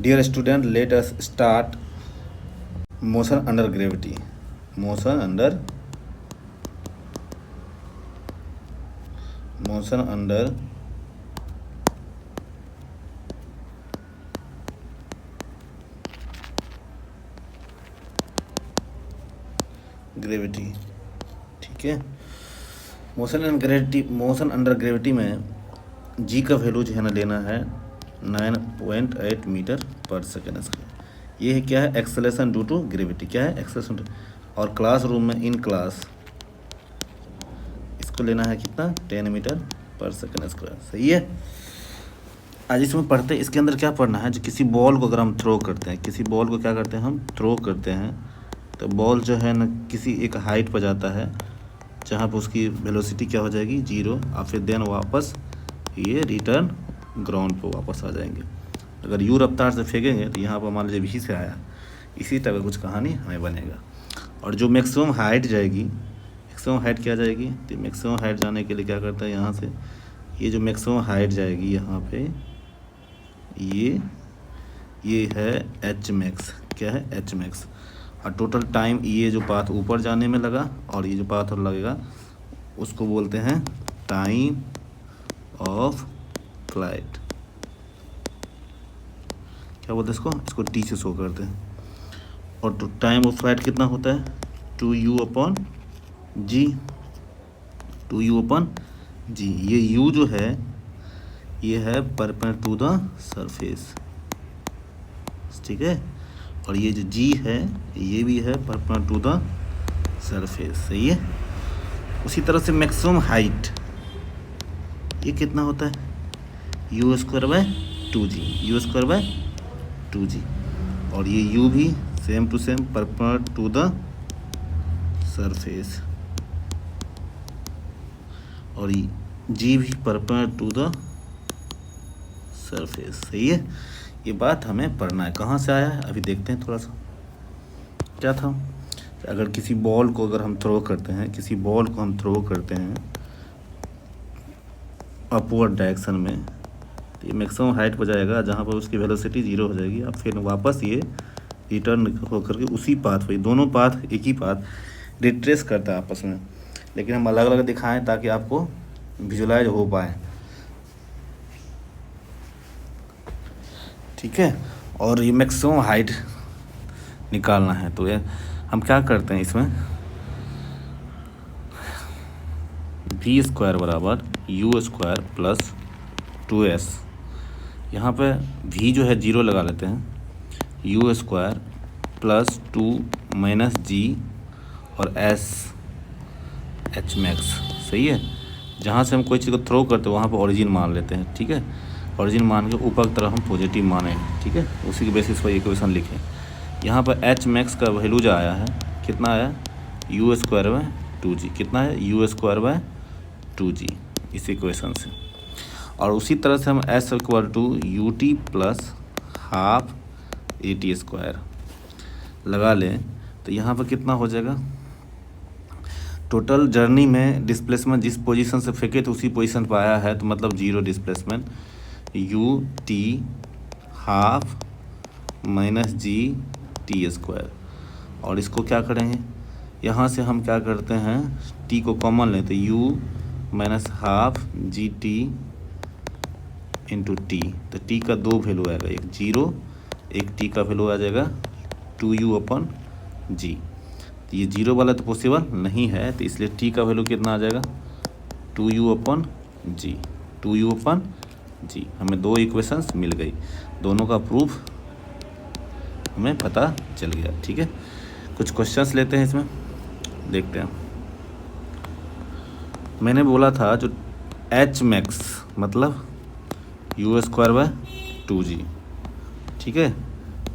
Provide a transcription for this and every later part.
Dear student, let us start motion under gravity. Motion under gravity. ठीक है. Motion under gravity में जी का value जो है ना लेना है 9.8 मीटर पर सेकेंड स्क्वायर. ये है क्या है, एक्सेलरेशन ड्यू टू ग्रेविटी. क्या है, एक्सेलरेशन. और क्लासरूम में इन क्लास इसको लेना है कितना, 10 मीटर पर सेकेंड स्क्वायर. सही है. आज इसमें पढ़ते हैं, इसके अंदर क्या पढ़ना है, जो किसी बॉल को अगर हम थ्रो करते हैं, किसी बॉल को क्या करते हैं हम थ्रो करते हैं, तो बॉल जो है ना किसी एक हाइट पर जाता है जहाँ पर उसकी वेलोसिटी क्या हो जाएगी, 0, और फिर देन वापस ये रिटर्न ग्राउंड पर वापस आ जाएंगे. अगर यू रफ्तार से फेंकेंगे तो यहाँ पर मान लीजिए भी से आया, इसी तरह कुछ कहानी हमें बनेगा. और जो मैक्सिमम हाइट जाएगी, मैक्सिमम हाइट क्या जाएगी, तो मैक्सिमम हाइट जाने के लिए क्या करता है, यहाँ से ये जो मैक्सिमम हाइट जाएगी यहाँ पे ये है एच मैक्स. क्या है, एच मैक्स. और टोटल टाइम ये जो पाथ ऊपर जाने में लगा और ये जो पाथ और लगेगा उसको बोलते हैं टाइम ऑफ फ्लाइट. क्या बोलते हैं इसको टी से शो करते हैं. और तो टाइम ऑफ फ्लाइट कितना होता है, 2u/g. 2u/g. ये u जो है ये है परपेंडिकुलर टू द सरफेस. ठीक है. और ये जो g है ये भी है परपेंडिकुलर टू द सरफेस. सही है. उसी तरह से मैक्सिमम हाइट ये कितना होता है, u²/2g. और ये u भी same to same perpendicular to the surface. और g भी परपेंडिकुलर टू द सरफेस. सही है. ये बात हमें पढ़ना है. कहाँ से आया है अभी देखते हैं थोड़ा सा. क्या था, अगर किसी बॉल को अगर हम थ्रो करते हैं, अपवर्ड डायरेक्शन में, तो ये मैक्सिमम हाइट पर जाएगा जहाँ पर उसकी वेलोसिटी 0 हो जाएगी. अब फिर वापस ये रिटर्न होकर के उसी पाथ पर, दोनों पाथ एक ही पाथ रिट्रेस करता है आपस में, लेकिन हम अलग अलग दिखाएं ताकि आपको विजुलाइज हो पाए. ठीक है. और ये मैक्सिमम हाइट निकालना है, तो ये हम क्या करते हैं इसमें, v² बराबर u² प्लस 2s. यहाँ पे v जो है 0 लगा लेते हैं, u² प्लस 2 माइनस g और s h मैक्स. सही है. जहाँ से हम कोई चीज़ को थ्रो करते हैं वहाँ पर ओरिजिन मान लेते हैं. ठीक है. ओरिजिन मान के ऊपर की तरफ हम पॉजिटिव माने. ठीक है. उसी के बेसिस पर इक्वेशन लिखें. यहाँ पर एच मैक्स का वैल्यू जो आया है कितना आया, u²/2g. कितना है, u²/2g. इस इक्वेशन से. और उसी तरह से हम s=ut प्लस हाफ at² लगा लें, तो यहाँ पर कितना हो जाएगा, टोटल जर्नी में डिस्प्लेसमेंट जिस पोजीशन से फेंके तो उसी पोजीशन पर आया है, तो मतलब 0 displacement, ut half minus g/t². और इसको क्या करेंगे, यहाँ से हम क्या करते हैं, t को कॉमन लेते, u minus half g/t into T. तो t का 2 वैल्यू आएगा, एक 0 एक t का वैल्यू आ जाएगा 2u/g. तो ये 0 वाला तो पॉसिबल नहीं है, तो इसलिए t का वैल्यू कितना आ जाएगा, 2u/g. 2u/g. हमें 2 इक्वेशंस मिल गई, दोनों का प्रूफ हमें पता चल गया. ठीक है. कुछ क्वेश्चंस लेते हैं इसमें, देखते हैं. मैंने बोला था जो एच मैक्स मतलब u²/2g. ठीक है,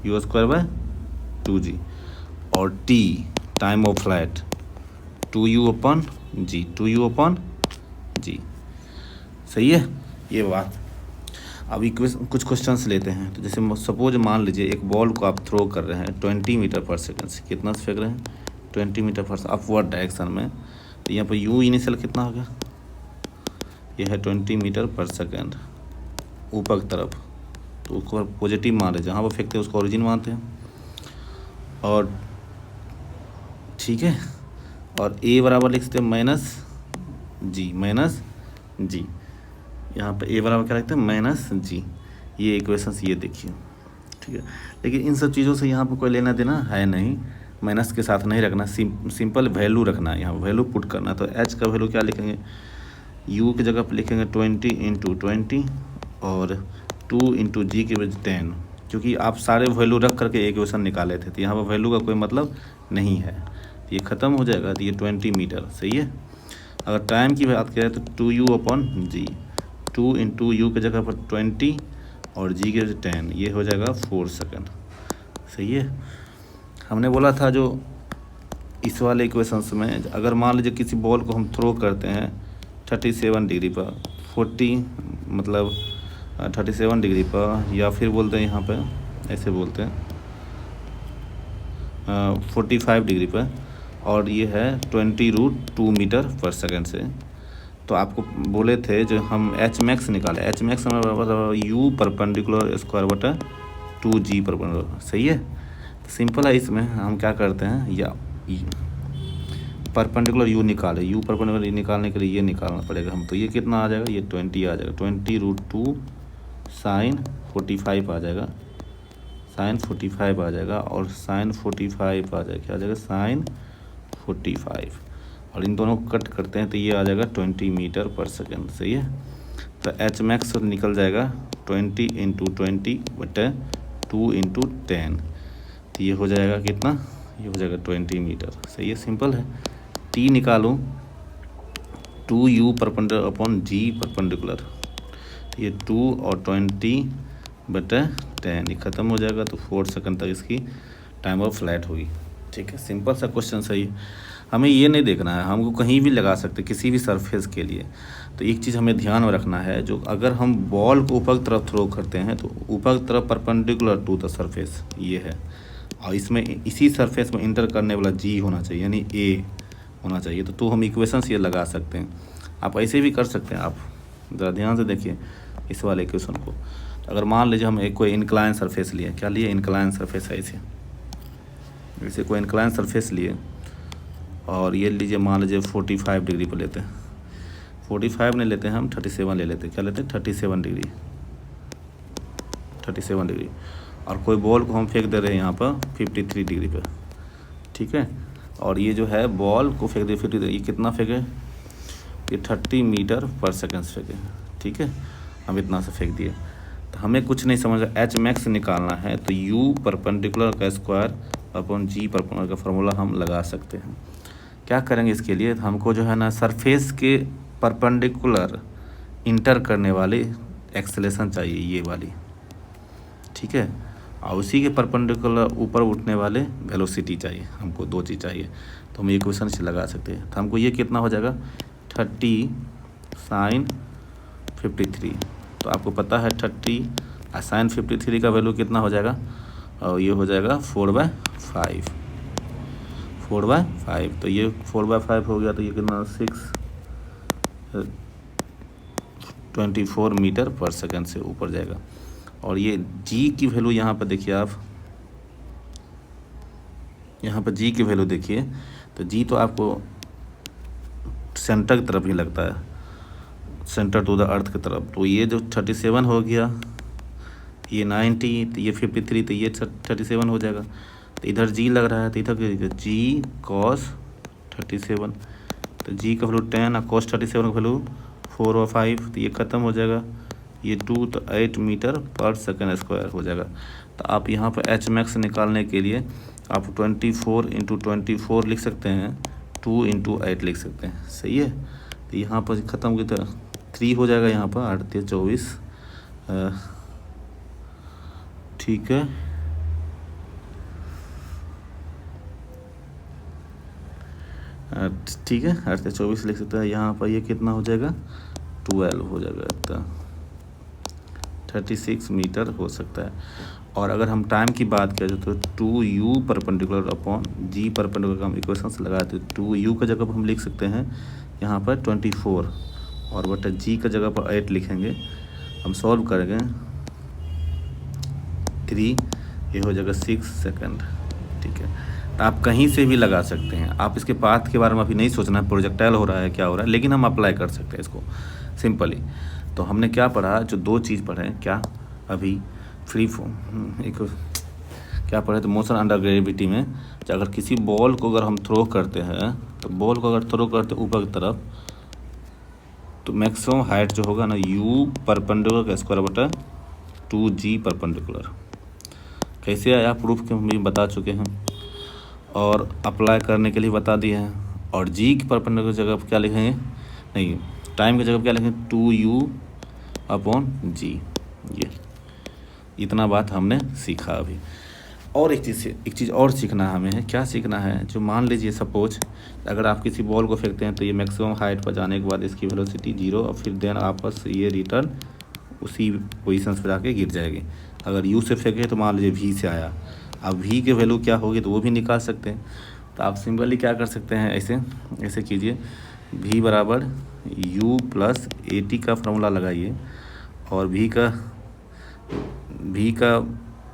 u²/2g. और t time of flight 2u/g. 2u/g. सही है ये बात. अब कुछ क्वेश्चंस लेते हैं. तो जैसे सपोज मान लीजिए एक बॉल को आप थ्रो कर रहे हैं 20 मीटर पर सेकेंड से. कितना से फेंक रहे हैं, 20 मीटर पर अपवर्ड डायरेक्शन में. तो यहाँ पर u इनिशियल कितना हो गया, ये है 20 मीटर पर सेकेंड ऊपर की तरफ. तो उसको पॉजिटिव मान लेते हैं, जहाँ पर फेंकते हैं उसको ओरिजिन मानते हैं। और ठीक है, और ए बराबर लिख सकते हैं माइनस जी। यहाँ पे ए बराबर क्या लिखते हैं माइनस जी। ये इक्वेशंस ये देखिए, ठीक है। लेकिन इन सब चीज़ों से यहाँ पर कोई लेना देना है नहीं, माइनस के साथ नहीं रखना, सिंपल वैल्यू रखना है, यहाँ वैल्यू पुट करना। तो एच का वैल्यू क्या लिखेंगे, यू की जगह पर लिखेंगे 20 × 20 और 2 × जी की वजह 10, क्योंकि आप सारे वैल्यू रख करके इक्वेशन निकाले थे, तो यहाँ पर वैल्यू का कोई मतलब नहीं है, तो ये ख़त्म हो जाएगा। तो ये 20 मीटर सही है। अगर टाइम की बात करें तो 2u/g, 2 × u की जगह पर 20 और g के 10, ये हो जाएगा 4 सेकंड सही है। हमने बोला था जो इस वाले इक्वेशंस में, अगर मान लीजिए किसी बॉल को हम थ्रो करते हैं 37 डिग्री पर, 37 डिग्री पर, या फिर बोलते हैं यहाँ पे ऐसे बोलते हैं 45 डिग्री पर, और ये है 20√2 मीटर पर सेकंड से, तो आपको बोले थे जो हम एच मैक्स निकाले, एच मैक्स हमें बराबर यू परपेंडिकुलर स्क्वायर बटा 2g परपेंडिकुलर सही है। सिंपल है, इसमें हम क्या करते हैं, या परपेंडिकुलर यू निकाले, यू परपेंडिकुलर निकालने के लिए ये निकालना पड़ेगा हम, तो ये कितना आ जाएगा, ये 20 आ जाएगा, 20√2 साइन 45 आ जाएगा, साइन 45 आ जाएगा, और साइन 45 आ जाएगा, क्या आ जाएगा साइन 45, और इन दोनों को कट करते हैं तो ये आ जाएगा 20 मीटर पर सेकंड सही है। तो एच मैक्स निकल जाएगा 20 × 20 बटे 2 × 10, तो ये हो जाएगा कितना, ये हो जाएगा 20 मीटर सही है। सिंपल है। टी निकालूँ 2u perpendicular upon g perpendicular, ये 2 और 20 बटे 10, ये ख़त्म हो जाएगा, तो 4 सेकंड तक इसकी टाइम ऑफ फ्लाइट होगी। ठीक है, सिंपल सा क्वेश्चन सही है। हमें ये नहीं देखना है, हमको कहीं भी लगा सकते किसी भी सरफेस के लिए। तो एक चीज़ हमें ध्यान में रखना है, जो अगर हम बॉल को ऊपर की तरफ थ्रो करते हैं तो ऊपर की तरफ परपेंडिकुलर टू द सरफेस ये है, और इसमें इसी सरफेस में इंटर करने वाला जी होना चाहिए, यानी ए होना चाहिए। तो हम इक्वेशंस ये लगा सकते हैं। आप ऐसे भी कर सकते हैं, आप ज़रा ध्यान से देखिए इस वाले इक्वेशन को। अगर मान लीजिए हम एक कोई इंक्लाइन सरफेस लिए, क्या लिए, इंक्लाइन सरफेस है, ऐसे कोई इंक्लाइन सरफेस लिए, और ये लीजिए मान लीजिए 45 डिग्री पर लेते हैं, 45 नहीं लेते हैं हम, 37 ले लेते हैं, क्या लेते हैं 37 डिग्री, 37 डिग्री, और कोई बॉल को हम फेंक दे रहे हैं यहाँ पर 53 डिग्री पर, ठीक है। और ये जो है बॉल को फेंक दे 53, ये कितना फेंके, ये 30 मीटर पर सेकंड फेंके, ठीक है। हम इतना से फेंक दिए, तो हमें कुछ नहीं समझ, एच मैक्स निकालना है, तो यू परपेंडिकुलर का स्क्वायर अपॉन जी परपेंडिकुलर का फार्मूला हम लगा सकते हैं। क्या करेंगे इसके लिए, हमको जो है ना सरफेस के परपेंडिकुलर इंटर करने वाली एक्सेलेरेशन चाहिए, ये वाली, ठीक है, और उसी के परपेंडिकुलर ऊपर उठने वाले वेलोसिटी चाहिए, हमको दो चीज़ चाहिए। तो हम ये क्वेश्चन से लगा सकते हैं। तो हमको ये कितना हो जाएगा 30 साइन 53, तो आपको पता है 30 साइन 53 का वैल्यू कितना हो जाएगा, और ये हो जाएगा 4/5, 4/5, तो ये 4/5 हो गया, तो ये कितना 624 मीटर पर सेकंड से ऊपर जाएगा। और ये जी की वैल्यू यहाँ पर देखिए, आप यहाँ पर जी की वैल्यू देखिए, तो जी तो आपको सेंटर की तरफ ही लगता है, सेंटर टू द अर्थ की तरफ। तो ये जो 37 हो गया, ये 90, तो ये 53, तो ये 37 हो जाएगा। तो इधर जी लग रहा है, तो इधर जी cos 37, तो जी का वैल्यू 10 और cos 37 का वैल्यू 4 और 5, तो ये ख़त्म हो जाएगा। ये 2 तो 8 मीटर पर सेकंड स्क्वायर हो जाएगा। तो आप यहाँ पर एच मैक्स निकालने के लिए आप 24 × 24 लिख सकते हैं, 2 × 8 लिख सकते हैं, सही है। तो यहाँ पर ख़त्म हो गया, तो 3 हो जाएगा यहाँ पर, 8 × 24, ठीक है। ठीक है, 8 × 24 लिख सकते हैं। यहाँ पर ये कितना हो जाएगा 12 हो जाएगा, तो 36 मीटर हो सकता है। और अगर हम टाइम की बात करें तो 2u perpendicular upon g perpendicular का हम इक्वेशंस लगाते हैं। 2u का जगह पर हम लिख सकते हैं यहाँ पर 24, और बटा g का जगह पर 8 लिखेंगे। हम सॉल्व करेंगे 3, ये हो जाएगा 6 सेकंड। ठीक है, तो आप कहीं से भी लगा सकते हैं। आप इसके पाथ के बारे में अभी नहीं सोचना है, प्रोजेक्टाइल हो रहा है क्या हो रहा है, लेकिन हम अप्लाई कर सकते हैं इसको सिंपली। तो हमने क्या पढ़ा, जो 2 चीज़ पढ़े क्या अभी, फ्री फॉर्म, एक क्या पढ़े, तो मोशन अंडर ग्रेविटी में अगर किसी बॉल को अगर हम थ्रो करते हैं, तो बॉल को अगर थ्रो करते ऊपर की तरफ, तो मैक्सिमम हाइट जो होगा ना u परपेंडिकुलर का स्क्वायर बटा 2g परपेंडिकुलर। कैसे आया प्रूफ के हम भी बता चुके हैं और अप्लाई करने के लिए बता दिए हैं। और g की परपेंडिकुलर जगह पर क्या लिखेंगे, नहीं टाइम की जगह पर क्या लिखेंगे, 2u/g। ये इतना बात हमने सीखा अभी। और एक चीज़ और सीखना है हमें, क्या सीखना है, जो मान लीजिए सपोज अगर आप किसी बॉल को फेंकते हैं तो ये मैक्सिमम हाइट पर जाने के बाद इसकी वेलोसिटी 0 और फिर देन आपस ये रिटर्न उसी पोजीशन पर जाके गिर जाएगी। अगर यू से फेंके तो मान लीजिए वी से आया, अब वी के वैल्यू क्या होगी तो वो भी निकाल सकते हैं। तो आप सिंपली क्या कर सकते हैं, ऐसे कीजिए, वी बराबर यू प्लस ए टी का फार्मूला लगाइए और वी का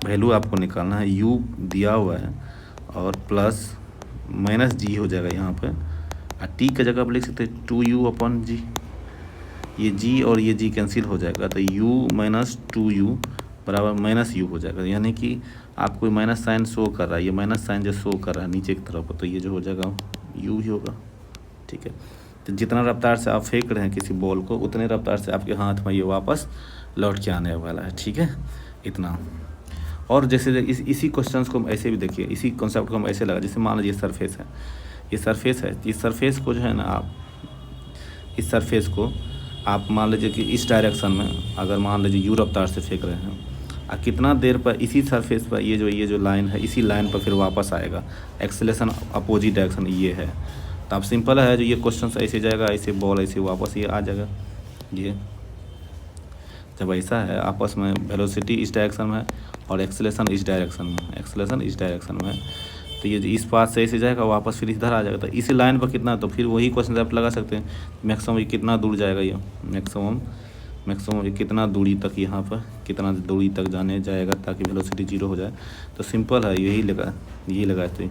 वैल्यू आपको निकालना है, u दिया हुआ है और प्लस माइनस जी हो जाएगा यहाँ पे, और टी का जगह आप लिख सकते हैं 2u/g। ये g और ये g कैंसिल हो जाएगा, तो u माइनस 2u बराबर माइनस u हो जाएगा। यानी कि आपको माइनस साइन शो कर रहा है, ये माइनस साइन जो शो कर रहा है नीचे की तरफ, तो ये जो हो जाएगा u ही होगा। ठीक है, तो जितना रफ्तार से आप फेंक रहे हैं किसी बॉल को, उतने रफ्तार से आपके हाथ में ये वापस लौट के आने वाला है। ठीक है, इतना। और जैसे इसी क्वेश्चंस को हम ऐसे भी देखिए, इसी कॉन्सेप्ट को हम ऐसे लगा, जैसे मान लीजिए सरफेस है, इस सरफेस को जो है ना, आप इस सरफेस को आप मान लीजिए कि इस डायरेक्शन में अगर मान लीजिए यू रफ्तार से फेंक रहे हैं, और कितना देर पर इसी सरफेस पर ये जो लाइन है, इसी लाइन पर फिर वापस आएगा, एक्सेलेरेशन अपोजिट डायरेक्शन ये है। तो आप सिंपल है, जो ये क्वेश्चन ऐसे जाएगा, ऐसे बॉल ऐसे वापस ये आ जाएगा। ये जब ऐसा है आपस में, वेलोसिटी इस डायरेक्शन में और एक्सेलेरेशन इस डायरेक्शन में, तो ये इस पास से ऐसे जाएगा, वापस फिर इधर आ जाएगा। तो इसी लाइन पर कितना, तो फिर वही क्वेश्चन आप लगा सकते हैं, मैक्सिमम ये कितना दूर जाएगा, ये मैक्सिमम ये कितना दूरी तक, यहाँ पर कितना दूरी तक जाएगा ताकि वेलोसिटी 0 हो जाए। तो सिंपल है, यही लगाए तो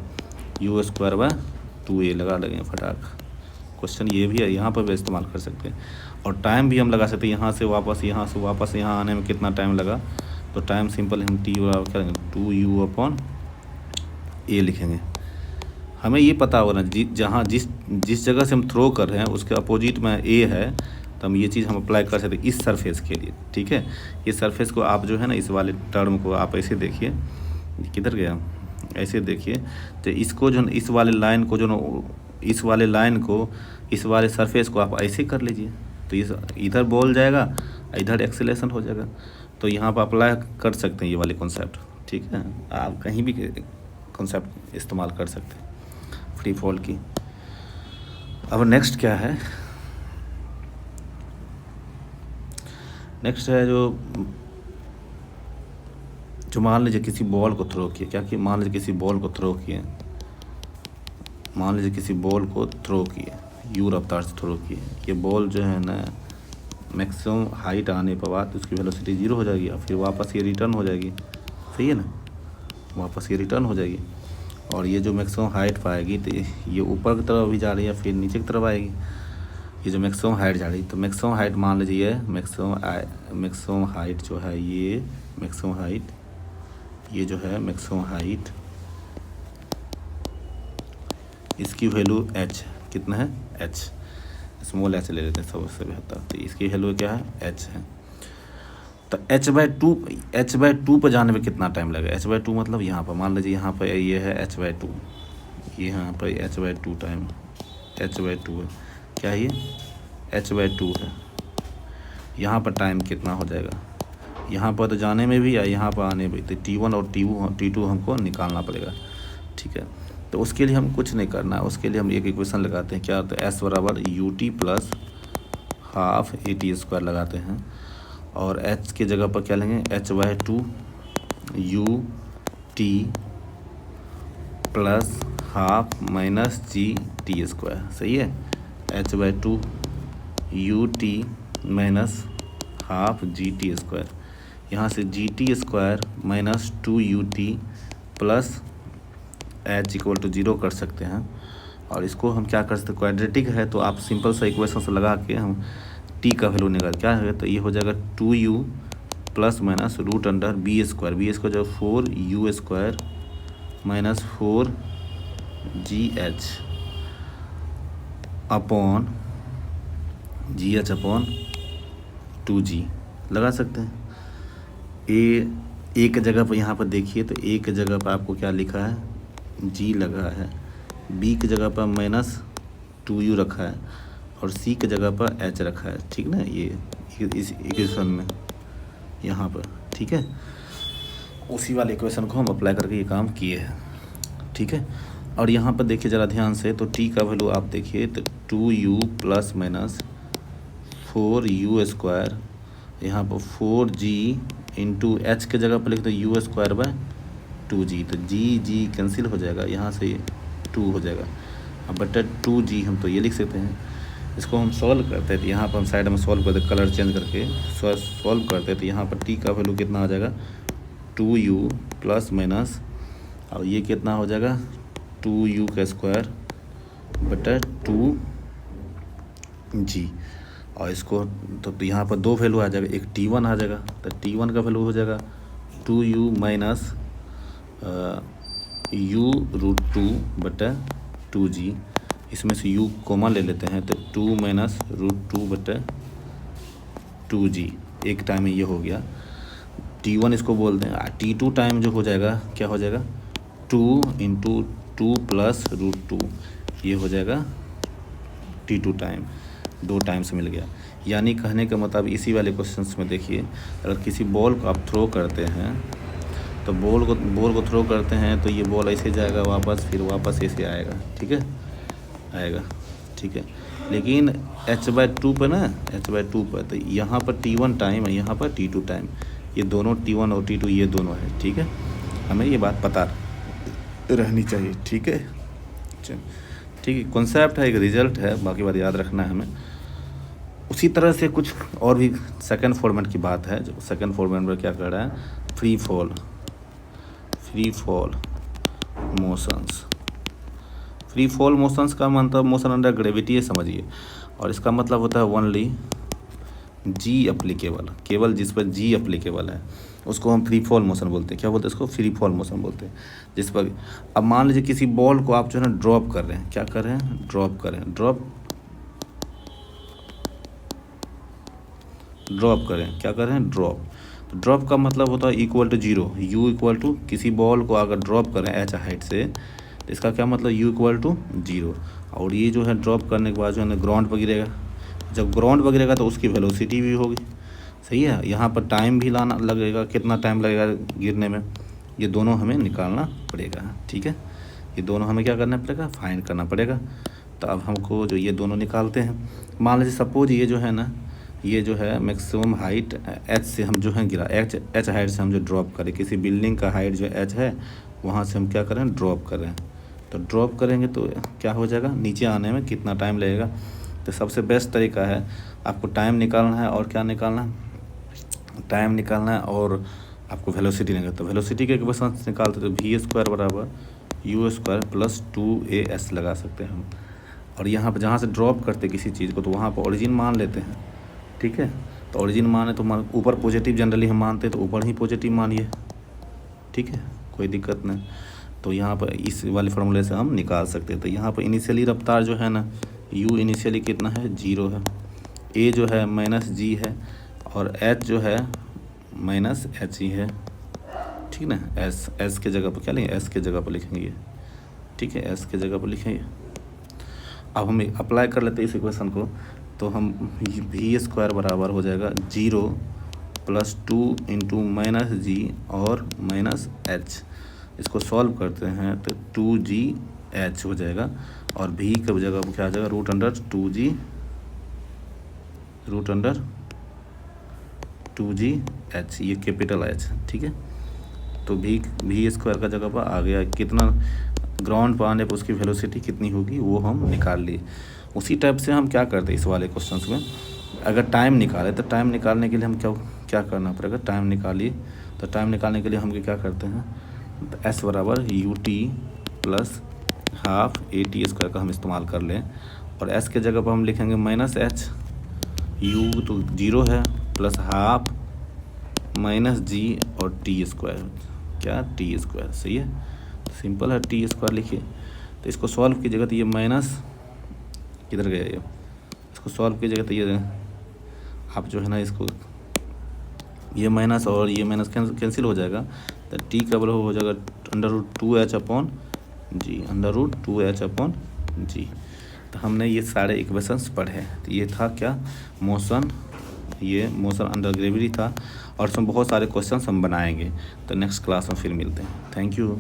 u²/2a लगे फटाक। क्वेश्चन ये भी है, यहाँ पर भी इस्तेमाल कर सकते हैं। और टाइम भी हम लगा सकते हैं, यहाँ से वापस यहाँ आने में कितना टाइम लगा, तो टाइम सिंपल हम t बराबर क्या लिखेंगे, 2u/a लिखेंगे। हमें ये पता होगा ना, जिस जगह से हम थ्रो कर रहे हैं उसके अपोजिट में a है, तो हम ये चीज़ हम अप्लाई कर सकते हैं इस सरफेस के लिए। ठीक है, ये सरफेस को आप जो है ना, इस वाले टर्म को आप ऐसे देखिए, किधर गया, ऐसे देखिए, तो इसको जो इस वाले लाइन को इस वाले सरफेस को आप ऐसे कर लीजिए, तो इधर बॉल जाएगा, इधर एक्सेलेरेशन हो जाएगा। तो यहाँ पर अप्लाई कर सकते हैं ये वाले कॉन्सेप्ट। ठीक है, आप कहीं भी कॉन्सेप्ट इस्तेमाल कर सकते हैं फ्री फॉल की। अब नेक्स्ट क्या है, नेक्स्ट है जो मान लीजिए किसी बॉल को थ्रो किए, क्या कि मान लीजिए किसी बॉल को थ्रो किए, यू रफ्तार से थ्रो किए, ये बॉल जो है ना मैक्सिमम हाइट आने पर बाद उसकी वेलोसिटी 0 हो जाएगी और फिर वापस ये रिटर्न हो जाएगी। सही है ना, वापस ये रिटर्न हो जाएगी। और ये जो मैक्सिमम हाइट पाएगी, तो ये ऊपर की तरफ भी जा रही है, फिर नीचे की तरफ आएगी। ये जो मैक्सिमम हाइट जा रही है, तो मैक्सिमम हाइट मान लीजिए मैक्सिमम हाइट जो है, ये मैक्सिमम हाइट इसकी वैल्यू h कितना है, h स्मॉल h ले लेते हैं सबसे बेहतर। तो इसकी वैल्यू क्या है, h है। तो h/2 पर जाने में कितना टाइम लगेगा, h/2 मतलब यहाँ पर मान लीजिए, यहाँ पर ये है h/2, यहाँ पर h/2 टाइम, h/2 है, क्या ये h/2 है। यहाँ पर टाइम कितना हो जाएगा, यहाँ पर तो जाने में भी या यहाँ पर आने में, तो t1 और t2 हमको निकालना पड़ेगा। ठीक है, तो उसके लिए हम कुछ नहीं करना है, उसके लिए हम एक इक्वेशन लगाते हैं, क्या होता है, s बराबर ut प्लस हाफ at² लगाते हैं, और h के जगह पर क्या लेंगे, h/2 ut plus half minus gt²। सही है, h/2 ut minus half gt²। यहाँ से gt² minus 2ut plus h equal to 0 कर सकते हैं। और इसको हम क्या कर सकते हैं, क्वाड्रेटिक है तो आप सिंपल सा इक्वेशन से लगा के हम t का वैल्यू निकाल क्या है, तो ये हो जाएगा 2u plus minus root under B square जो 4u² minus 4gh upon gh upon 2g लगा सकते हैं। एक जगह पर यहाँ पर देखिए तो एक जगह पर आपको क्या लिखा है, g लगा है, b की जगह पर माइनस 2u रखा है और c की जगह पर h रखा है, ठीक ना, ये इस इक्वेशन में यहाँ पर, ठीक है। उसी वाले इक्वेशन को हम अप्लाई करके ये काम किए हैं, ठीक है। और यहाँ पर देखिए ज़रा ध्यान से, तो t का वैल्यू आप देखिए तो 2u प्लस माइनस 4u², यहाँ पर 4g इंटू एच के जगह पर लिख दो u²/2g, तो g कैंसिल हो जाएगा, यहाँ से 2 हो जाएगा। अब बटा 2g हम तो ये लिख सकते हैं। इसको हम सॉल्व करते हैं तो यहाँ पर हम साइड में सॉल्व करते, कलर चेंज करके सॉल्व करते हैं तो यहाँ पर t का वैल्यू कितना आ जाएगा, 2u प्लस माइनस, और ये कितना हो जाएगा 2u² बटा 2g। और इसको तो यहाँ पर दो वैल्यू आ जाएगा, एक t1 आ जाएगा, तो t1 का वैल्यू हो जाएगा 2u माइनस u√2 बटा 2g। इसमें से u कॉमन ले लेते हैं तो 2 माइनस √2 बटा 2g, एक टाइम में ये हो गया। t1 इसको बोलते हैं, t2 टाइम जो हो जाएगा क्या हो जाएगा 2 इंटू 2 प्लस √2, ये हो जाएगा t2 टाइम, 2 टाइम से मिल गया। यानी कहने का मतलब इसी वाले क्वेश्चंस में देखिए, अगर किसी बॉल को आप थ्रो करते हैं तो बॉल को थ्रो करते हैं तो ये बॉल ऐसे जाएगा वापस, फिर वापस ऐसे आएगा, ठीक है, आएगा, ठीक है। लेकिन h/2 पर ना, h/2 पर तो यहाँ पर t1 टाइम है, यहाँ पर t2 टाइम, ये दोनों t1 और t2 ये दोनों है, ठीक है। हमें ये बात पता रहनी चाहिए, ठीक है, ठीक है। कॉन्सेप्ट है, एक रिजल्ट है, बाकी बात याद रखना है हमें। उसी तरह से कुछ और भी सेकंड फॉर्मेट की बात है, जो सेकंड फॉर्मेट में क्या कर रहा है, फ्री फॉल मोशंस का मतलब मोशन अंडर ग्रेविटी है, समझिए। और इसका मतलब होता है ओनली जी अप्लीकेबल, केवल जिस पर जी अप्लीकेबल है उसको हम फ्री फॉल मोशन बोलते हैं। क्या बोलते हैं इसको, फ्री फॉल मोशन बोलते हैं। जिस पर अब मान लीजिए किसी बॉल को आप जो है ना ड्रॉप कर रहे हैं, क्या कर रहे हैं, ड्रॉप कर रहे हैं, ड्रॉप करें, क्या कर रहे हैं, ड्रॉप। तो ड्रॉप का मतलब होता है equal to 0, u equal to, किसी बॉल को अगर ड्रॉप करें h हाइट से तो इसका क्या मतलब u इक्वल टू 0। और ये जो है ड्रॉप करने के बाद जो है ना ग्राउंड पर गिरेगा, जब ग्राउंड पर गिरेगा तो उसकी वेलोसिटी भी होगी, सही है। यहाँ पर टाइम भी लाना लगेगा, कितना टाइम लगेगा गिरने में, ये दोनों हमें निकालना पड़ेगा, ठीक है। ये दोनों हमें क्या करना पड़ेगा, फाइंड करना पड़ेगा। तो अब हमको जो ये दोनों निकालते हैं, मान लीजिए सपोज ये जो है ना, ये जो है मैक्सिमम हाइट h से हम जो है गिरा, h हाइट से हम जो ड्रॉप करें, किसी बिल्डिंग का हाइट जो h है वहाँ से हम क्या करें, ड्रॉप करें। तो ड्रॉप करेंगे तो क्या हो जाएगा, नीचे आने में कितना टाइम लगेगा। तो सबसे बेस्ट तरीका है, आपको टाइम निकालना है और क्या निकालना है, टाइम निकालना है और आपको वेलोसिटी निकालना। तो वेलोसिटी के इक्वेशन निकालते तो v² बराबर u² प्लस 2as लगा सकते हैं हम। और यहाँ पर जहाँ से ड्रॉप करते किसी चीज़ को तो वहाँ पर ओरिजिन मान लेते हैं, ठीक है। तो ओरिजिन माने तो ऊपर पॉजिटिव जनरली हम मानते हैं तो ऊपर ही पॉजिटिव मानिए, ठीक है, कोई दिक्कत नहीं। तो यहाँ पर इस वाले फार्मूले से हम निकाल सकते हैं। तो यहाँ पर इनिशियली रफ्तार जो है ना, u इनिशियली कितना है, 0 है, a जो है -g है और h जो है -h ही है, ठीक ना। s के जगह पर क्या लेंगे, s के जगह पर लिखेंगे ये, ठीक है, s के जगह पर लिखेंगे। अब हम अप्लाई कर लेते हैं इस इक्वेशन को, तो हम v² बराबर हो जाएगा 0 प्लस 2 इंटू -g और -h। इसको सॉल्व करते हैं तो 2gh हो जाएगा और v की जगह पर क्या आ जाएगा, √2g, ये कैपिटल h, ठीक है। तो v² का जगह पर आ गया, कितना ग्राउंड पर आने पर उसकी वेलोसिटी कितनी होगी वो हम निकाल लिए। उसी टाइप से हम क्या करते हैं इस वाले क्वेश्चंस में, अगर टाइम निकाले तो टाइम निकालने के लिए हम क्या करना पड़ेगा, टाइम निकालिए तो टाइम निकालने के लिए हम क्या करते हैं, तो एस बराबर U T plus half A T square का हम इस्तेमाल कर लें, और एस के जगह पर हम लिखेंगे माइनस एच, यू तो जीरो है, प्लस हाफ माइनस जी और टी स्क्वायर, क्या टी स्क्वायर, सही है, सिंपल है, टी स्क्वायर लिखिए। तो इसको सॉल्व कीजिएगा तो ये माइनस किधर गया, ये इसको सॉल्व कीजिएगा तो ये आप जो है ना इसको ये माइनस और ये माइनस कैंसिल हो जाएगा, तो टी का बराबर हो जाएगा अंडर रूट 2h अपॉन जी, अंडर रूट 2h अपॉन जी। तो हमने ये सारे इक्वेशंस पढ़े। तो ये था क्या, मोशन, ये मोशन अंडर ग्रेविटी था, और इसमें बहुत सारे क्वेश्चंस हम बनाएंगे। तो नेक्स्ट क्लास में फिर मिलते हैं। Thank you.